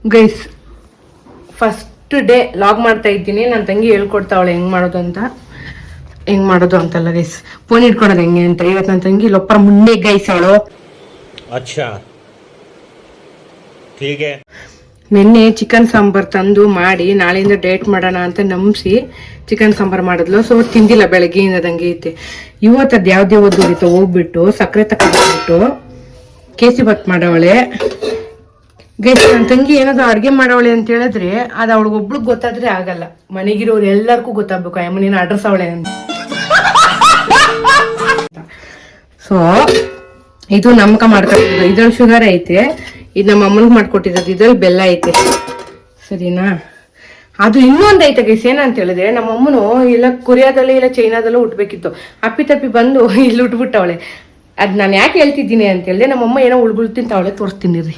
Guys first day log ಮಾಡ್ತಾ ಇದ್ದೀನಿ. ನನ್ನ ತಂಗಿ ಹೇಳ್ಕೊಡ್ತಾವಳೆ ಹೆಂಗ್ ಮಾಡೋದು ಅಂತಲ್ಲ ಗೈಸ್, ಫೋನ್ ಇಟ್ಕೊಳೋದು ಹೆಂಗೆ ಅಂತ. ಇವತ್ತು ನನ್ನ ತಂಗಿ ಲೊಪ್ಪರ ಮುಂದೆ ಗೈಸ್ ಅವಳು. ಅಚ್ಚಾ ಹೀಗೆ ನಿನ್ನೆ ಚಿಕನ್ ಸಾಂಬಾರ್ ತಂದು ಮಾಡಿ ನಾಳೆಯಿಂದ ಡೇಟ್ ಮಾಡೋಣ ಅಂತ ನಂಬಿಸಿ ಚಿಕನ್ ಸಾಂಬಾರ್ ಮಾಡಿದ್ಲು. ಸೊ ತಿಂದಿಲ್ಲ, ಬೆಳಗ್ಗೆಯಿಂದ ತಂಗಿ ಐತೆ. ಇವತ್ತದ್ದು ಯಾವ್ದೇ ಓದಿತ್ತು ಹೋಗ್ಬಿಟ್ಟು ಸಕ್ಕರೆ ತಗೊಂಡ್ಬಿಟ್ಟು ಕೇಸಿ ಬಾತ್ ಮಾಡವಳೆ ಗೈಸ್. ನನ್ನ ತಂಗಿ ಏನಾದ್ರು ಅಡ್ಗೆ ಮಾಡವಳೆ ಅಂತ ಹೇಳಿದ್ರೆ ಅದು ಅವಳಿಗೊಬ್ಳಿಗೆ ಗೊತ್ತಾದ್ರೆ ಆಗಲ್ಲ, ಮನೆಗಿರೋರು ಎಲ್ಲರಿಗೂ ಗೊತ್ತಾಗ್ಬೇಕು ಅಮ್ಮನೇನ ಅಡ್ರೆಸ್ ಅವಳೆ ಅಂತ. ಸೊ ಇದು ನಮ್ಕ ಮಾಡ್ಕೊಟ್ಟಿರೋದು, ಇದ್ರಲ್ಲಿ ಶುಗರ್ ಐತೆ, ಇದು ನಮ್ಮ ಅಮ್ಮನಿಗೆ ಮಾಡ್ಕೊಟ್ಟಿರೋದು, ಇದ್ರಲ್ಲಿ ಬೆಲ್ಲ ಐತೆ, ಸರಿನಾ. ಅದು ಇನ್ನೊಂದು ಐತೆ ಗೈಸ್, ಏನಂತ ಹೇಳಿದ್ರೆ ನಮ್ಮ ಅಮ್ಮನು ಇಲ್ಲ ಕೊರಿಯಾದಲ್ಲಿ ಇಲ್ಲ ಚೈನಾದಲ್ಲೂ ಉಟ್ಬೇಕಿತ್ತು, ಅಪ್ಪಿ ಬಂದು ಇಲ್ಲಿ ಉಟ್ಬಿಟ್ಟವಳೆ. ಅದ್ ನಾನು ಯಾಕೆ ಹೇಳ್ತಿದ್ದೀನಿ ಅಂತ ಹೇಳಿದ್ರೆ ನಮ್ಮಮ್ಮ ಏನೋ ಉಳ್ಗುಳ್ ತಿಂತಾವಳೆ, ತೋರಿಸ್ತೀನಿ ರೀ.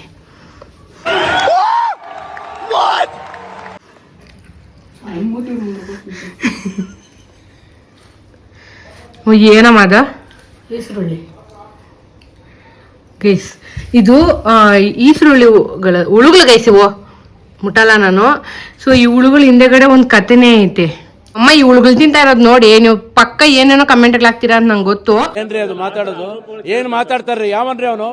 ಏನಮ್ಮ ಅದ ಈಸುರುಳ್ಳಿ ಗೈಸ್, ಇದು ಈಸುರುಳ್ಳಿಗಳ ಉಳುಗಳು ಗೈಸ್, ಇವು ಮುಟ್ಟಲ್ಲ ನಾನು. ಸೊ ಈ ಉಳುಗಳ ಹಿಂದೆಗಡೆ ಒಂದು ಕಥೆನೇ ಐತೆ. ಅಮ್ಮ ಈ ಉಳುಗಳು ತಿಂತಾ ಇರೋದು ನೋಡಿ ನೀವು ಪಕ್ಕ ಏನೇನೋ ಕಮೆಂಟ್ ಹಾಕ್ತೀರಾ ಅಂತ ನಂಗೆ ಗೊತ್ತು. ಅದು ಮಾತಾಡೋದು ಏನ್ ಮಾತಾಡ್ತಾರ್ರಿ ಯಾವನ್ರಿ ಅವನು,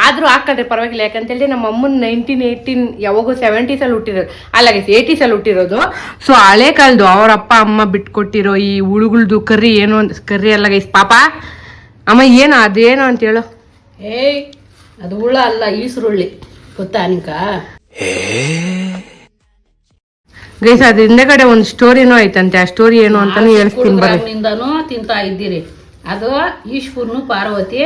ಆದ್ರೂ ಹಾಕಡ್ರಿ ಪರವಾಗಿಲ್ಲ. ಯಾಕಂತ ಹೇಳಿದ್ರೆ ನಮ್ಮ ಅಮ್ಮನ 1918 ಯಾವಾಗೂ 70s ಅಲ್ಲಿ ಹುಟ್ಟಿರೋದು, ಅಲ್ಲ ಗೈಸ್ 80s ಅಲ್ಲಿ ಹುಟ್ಟಿರೋದು. ಸೊ ಹಳೆ ಕಾಲದ್ದು ಅವ್ರ ಅಪ್ಪ ಅಮ್ಮ ಬಿಟ್ಕೊಟ್ಟಿರೋ ಈ ಉಳುಗಳ್ದು ಕರ್ರಿ ಏನು ಅಂತ. ಕರ್ರಿ ಅಲ್ಲ ಗೈಸ್ ಪಾಪ. ಅಮ್ಮ ಏನು ಅದೇನು ಅಂತ ಹೇಳು. ಅದು ಹುಳ ಅಲ್ಲ, ಈಸುರುಳ್ಳಿ ಗೊತ್ತಾ ನಿಂಕ ಗೈಸ್. ಅದ್ರ ಹಿಂದೆಗಡೆ ಒಂದು ಸ್ಟೋರಿನೂ ಐತಂತೆ, ಆ ಸ್ಟೋರಿ ಏನು ಅಂತಾನು ಹೇಳ್ತೀನಿ ಬರ್ರಿ. ತಿಂತಾ ಇದ್ದೀರಿ. ಅದು ಈಶ್ವರನು ಪಾರ್ವತಿ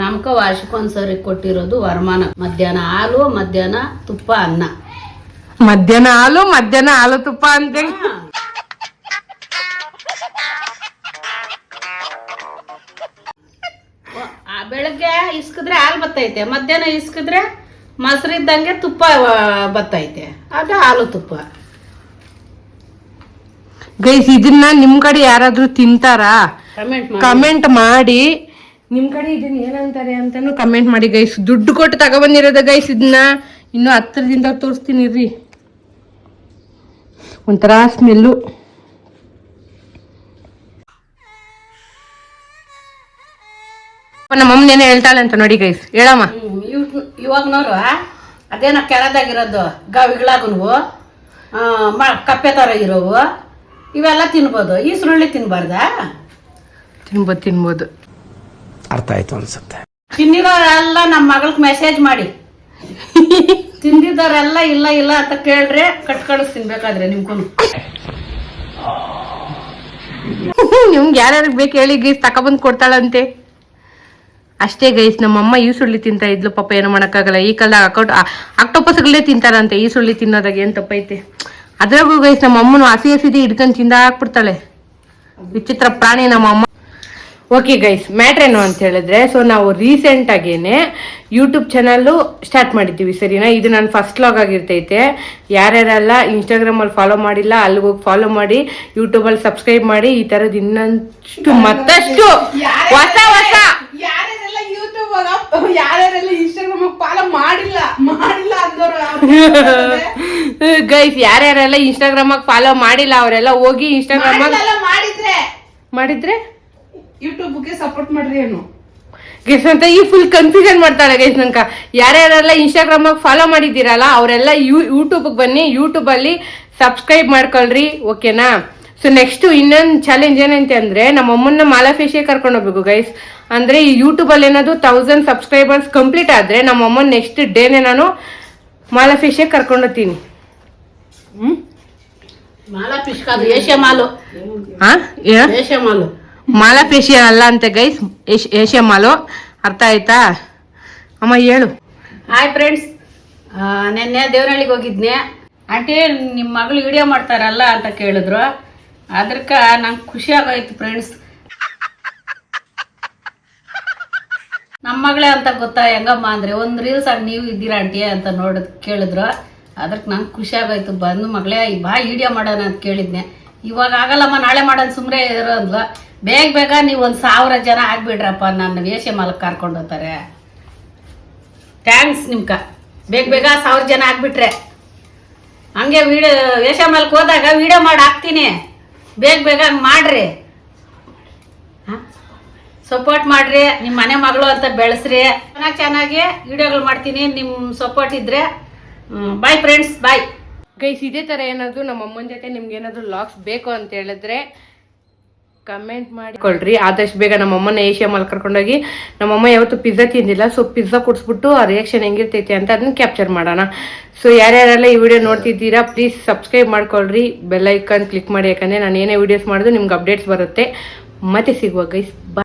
ನಮ್ಕ ವಾರ್ಷಿಕೊಂದ್ಸರಿ ಕೊಟ್ಟಿರೋದು ವರಮಾನ. ಮಧ್ಯಾಹ್ನ ಹಾಲು, ಮಧ್ಯಾಹ್ನ ತುಪ್ಪ, ಅನ್ನ. ಮಧ್ಯಾಹ್ನ ಹಾಲು ತುಪ್ಪ ಅಂತ. ಬೆಳಗ್ಗೆ ಇಸ್ಕಿದ್ರೆ ಹಾಲು ಬತ್ತೈತೆ, ಮಧ್ಯಾಹ್ನ ಇಸ್ಕಿದ್ರೆ ಮೊಸರು ಇದ್ದಂಗೆ ತುಪ್ಪ ಬತ್ತೈತೆ, ಅದು ಹಾಲು ತುಪ್ಪ. ಗೈಸ್ ಇದನ್ನ ನಿಮ್ ಕಡೆ ಯಾರಾದ್ರೂ ತಿಂತಾರಾ ಕಮೆಂಟ್ ಮಾಡಿ. ನಿಮ್ ಕಡೆ ಇದನ್ನ ಏನಂತಾರೆ ಅಂತಾನು ಕಮೆಂಟ್ ಮಾಡಿ ಗೈಸ್. ದುಡ್ಡು ಕೊಟ್ಟು ತಗೊಬಂದಿರೋದ ಗೈಸ್, ಇದನ್ನ ಇನ್ನು ಹತ್ತಿರದಿಂದ ತೋರಿಸ್ತೀನಿ ರೀ. ಒಂಥರ ಸ್ಮೆಲ್ಲು. ನಮ್ಮ ಅಮ್ಮನೇನೆ ಹೇಳ್ತಾಳೆ ಅಂತ ನೋಡಿ ಗೈಸ್, ಹೇಳಮ್ಮ. ಇವಾಗ ನೋಡು, ಅದೇನ ಕೆಳದಾಗಿರೋದು ಗವಿಗಳಾಗು ಕಪ್ಪೆ ತರ ಇರೋವು ಇವೆಲ್ಲ ತಿನ್ಬೋದು, ಈಸುರುಳ್ಳಿ ತಿನ್ಬಾರ್ದಾ? ತಿನ್ಬೋದು. ಅರ್ಥ ಆಯ್ತು ಅನ್ಸುತ್ತೆ. ತಿನ್ನಿರೋರೆಲ್ಲ ನಮ್ಮ ಮಗಳಿಗೆ ಮೆಸೇಜ್ ಮಾಡಿ, ತಿಂದಿದ್ದವರೆಲ್ಲ ಇಲ್ಲ ಅಂತ ಕೇಳ್ರೆ ಕಟ್ ಕಳಿಸ್ತೀನಿ ಬೇಕಾದ್ರೆ ನಿಮ್ಗೂ. ನಿಮ್ಗೆ ಯಾರ್ಯಾರಿಗೆ ಬೇಕು ಹೇಳಿ ಗೈಸ್, ತಕೊಬಂದು ಕೊಡ್ತಾಳಂತೆ ಅಷ್ಟೇ ಗೈಸ್. ನಮ್ಮಮ್ಮ ಈಸುಳ್ಳಿ ತಿಂತಾ ಇದ್ಲು, ಪಾಪ ಏನೋ ಮಾಡೋಕ್ಕಾಗಲ್ಲ. ಈ ಕಾಲದಾಗ ಆಕ್ಟೋಪಸ್ಗಳೇ ತಿಂತಾರಂತೆ, ಈಸುಳ್ಳಿ ತಿನ್ನೋದಾಗ ಏನ್ ತಪ್ಪೈತೆ. ಅದ್ರಾಗೂ ಗೈಸ್ ನಮ್ಮ ಅಮ್ಮನು ಹಸಿ ಹಿಡ್ಕೊಂಡು ತಿಂದ ಹಾಕ್ಬಿಡ್ತಾಳೆ. ವಿಚಿತ್ರ ಪ್ರಾಣಿ ನಮ್ಮ ಅಮ್ಮ. ಓಕೆ ಗೈಸ್, ಮ್ಯಾಟ್ರ್ ಏನು ಅಂತ ಹೇಳಿದ್ರೆ, ಸೊ ನಾವು ರೀಸೆಂಟ್ ಆಗೇನೆ ಯೂಟ್ಯೂಬ್ ಚಾನಲ್ಲು ಸ್ಟಾರ್ಟ್ ಮಾಡಿದ್ದೀವಿ, ಸರಿನಾ. ಇದು ನನ್ನ ಫಸ್ಟ್ ಲಾಗ್ ಆಗಿರ್ತೈತೆ. ಯಾರ್ಯಾರೆಲ್ಲ ಇನ್ಸ್ಟಾಗ್ರಾಮಲ್ಲಿ ಫಾಲೋ ಮಾಡಿಲ್ಲ ಅಲ್ಲಿಗೆ ಹೋಗಿ ಫಾಲೋ ಮಾಡಿ, ಯೂಟ್ಯೂಬಲ್ಲಿ ಸಬ್ಸ್ಕ್ರೈಬ್ ಮಾಡಿ. ಈ ಥರದ್ದು ಇನ್ನಷ್ಟು ಮತ್ತಷ್ಟು ಹೊಸ ಯಾರ್ಯಾರೆಲ್ಲ ಇನ್ಸ್ಟಾಗ್ರಾಮ್ ಫಾಲೋ ಮಾಡಿಲ್ಲ ಗೈಸ್, ಯಾರ್ಯಾರೆಲ್ಲ ಇನ್ಸ್ಟಾಗ್ರಾಮ್ ಫಾಲೋ ಮಾಡಿಲ್ಲ ಅವರೆಲ್ಲ ಹೋಗಿ ಇನ್ಸ್ಟಾಗ್ರಾಮ್ ಮಾಡಿದ್ರೆ ಯೂಟ್ಯೂಬ್ಗೆ ಸಪೋರ್ಟ್ ಮಾಡ್ರಿ ಏನು ಗೈಸ್ ಅಂತ ಈ ಫುಲ್ ಕನ್ಫ್ಯೂಷನ್ ಮಾಡ್ತಾಳೆ ಗೈಸ್. ನನ್ಕ ಯಾರ್ಯಾರೆಲ್ಲ ಇನ್ಸ್ಟಾಗ್ರಾಮ್ ಫಾಲೋ ಮಾಡಿದ್ದೀರಲ್ಲ ಅವರೆಲ್ಲ ಯೂಟ್ಯೂಬ್ಗೆ ಬನ್ನಿ, ಯೂಟ್ಯೂಬಲ್ಲಿ ಸಬ್ಸ್ಕ್ರೈಬ್ ಮಾಡ್ಕೊಳ್ರಿ, ಓಕೆನಾ. ಸೊ ನೆಕ್ಸ್ಟ್ ಇನ್ನೊಂದು ಚಾಲೆಂಜ್ ಏನಂತೆ ಅಂದ್ರೆ, ನಮ್ಮ ಅಮ್ಮನ್ನ ಮಾಲಾ ಫೇಶಿಗೆ ಕರ್ಕೊಂಡು ಹೋಗ್ಬೇಕು ಗೈಸ್. ಅಂದ್ರೆ ಈ ಯೂಟ್ಯೂಬಲ್ಲಿ ಏನಾದ್ರು 1000 ಸಬ್ಸ್ಕ್ರೈಬರ್ಸ್ ಕಂಪ್ಲೀಟ್ ಆದ್ರೆ ನಮ್ಮ ಅಮ್ಮನ ನೆಕ್ಸ್ಟ್ ಡೇನೆ ನಾನು ಮಾಲಾ ಫೇಶಿಗೆ ಕರ್ಕೊಂಡು ಹೋಗ್ತೀನಿ. ಮಾಲಾ ಫೇಶಿಯಲ್ ಅಲ್ಲ ಅಂತೆ ಗೈಸ್, ಏಷ್ಯಾ ಮಾಲು. ಅರ್ಥ ಆಯ್ತಾ ಅಮ್ಮ? ಹೇಳು. ಹಾಯ್ ಫ್ರೆಂಡ್ಸ್, ನೆನ್ನೆ ದೇವನಹಳ್ಳಿಗೆ ಹೋಗಿದ್ನೆ. ಆಂಟಿ ನಿಮ್ಮ ಮಗಳು ವಿಡಿಯೋ ಮಾಡ್ತಾರಲ್ಲ ಅಂತ ಕೇಳಿದ್ರು. ಅದಕ್ಕೆ ನಂಗೆ ಖುಷಿ ಆಗೋಯ್ತು ಫ್ರೆಂಡ್ಸ್. ನಮ್ಮ ಮಗಳೇ ಅಂತ ಗೊತ್ತಾ ಹೆಂಗಮ್ಮ ಅಂದರೆ, ಒಂದು ರೀಲ್ಸ್ ಆಗಿ ನೀವು ಇದ್ದೀರಾ ಆಂಟಿ ಅಂತ ಕೇಳಿದ್ರು. ಅದಕ್ಕೆ ನಂಗೆ ಖುಷಿ ಆಗೋಯ್ತು. ಬಂದು ಮಗಳೇ ಬಾ ವಿಡಿಯೋ ಮಾಡೋಣ ಅಂತ ಕೇಳಿದ್ನೆ. ಇವಾಗ ಆಗಲ್ಲಮ್ಮ, ನಾಳೆ ಮಾಡೋಣ ಸುಮ್ಮನೆ ಇರೋದ್ಲು. ಬೇಗ ನೀವು 1000 ಜನ ಆಗ್ಬಿಡ್ರಪ್ಪ, ನನ್ನ ವೇಷ ಮಾಲಕ್ಕೆ ಕರ್ಕೊಂಡು ಹೋಗ್ತಾರೆ. ಥ್ಯಾಂಕ್ಸ್ ನಿಮ್ಕ. ಬೇಗ ಬೇಗ 1000 ಜನ ಆಗ್ಬಿಟ್ರೆ ಹಂಗೆ ವಿಡಿಯೋ ಯಶಮಲ್ಕ್ ಹೋದಾಗ ವಿಡಿಯೋ ಮಾಡಿ ಹಾಕ್ತೀನಿ. ಬೇಗ ಬೇಗ ಹಂಗೆ ಮಾಡ್ರಿ, ಸಪೋರ್ಟ್ ಮಾಡ್ರಿ. ನಿಮ್ಮ ಮನೆ ಮಗಳು ಅಂತ ಬೆಳೆಸ್ರಿ. ಚೆನ್ನಾಗಿ ವಿಡಿಯೋಗಳು ಮಾಡ್ತೀನಿ. ನಿಮ್ಮ ಸಪೋರ್ಟ್ ಇದ್ರೆ. Bye friends, bye guys. ಇದೇ ಥರ ಏನಾದರೂ ನಮ್ಮ ಅಮ್ಮನ ಜೊತೆ ನಿಮ್ಗೆ ಏನಾದರೂ ಲಾಗ್ಸ್ ಬೇಕು ಅಂತ ಹೇಳಿದ್ರೆ ಕಮೆಂಟ್ ಮಾಡಿಕೊಳ್ರಿ. ಆದಷ್ಟು ಬೇಗ ನಮ್ಮಮ್ಮನ ಏಷ್ಯಾ ಮಾಲ್ ಕರ್ಕೊಂಡೋಗಿ, ನಮ್ಮಮ್ಮ ಯಾವತ್ತು ಪಿಜ್ಜಾ ತಿಂದಿಲ್ಲ, ಸೊ ಪಿಜ್ಜಾ ಕೊಡಿಸ್ಬಿಟ್ಟು ಆ ರಿಯಾಕ್ಷನ್ ಹೆಂಗಿರ್ತೈತೆ ಅಂತ ಅದನ್ನ ಕ್ಯಾಪ್ಚರ್ ಮಾಡೋಣ. ಸೊ ಯಾರ್ಯಾರೆಲ್ಲ ಈ ವಿಡಿಯೋ ನೋಡ್ತಿದ್ದೀರಾ ಪ್ಲೀಸ್ ಸಬ್ಸ್ಕ್ರೈಬ್ ಮಾಡ್ಕೊಳ್ರಿ, ಬೆಲ್ ಐಕಾನ್ ಕ್ಲಿಕ್ ಮಾಡಿ. ಯಾಕಂದರೆ ನಾನು ಏನೇ ವಿಡಿಯೋಸ್ ಮಾಡಿದ್ರು ನಿಮ್ಗೆ ಅಪ್ಡೇಟ್ಸ್ ಬರುತ್ತೆ. ಮತ್ತೆ ಸಿಗುವ ಗೈಸ್.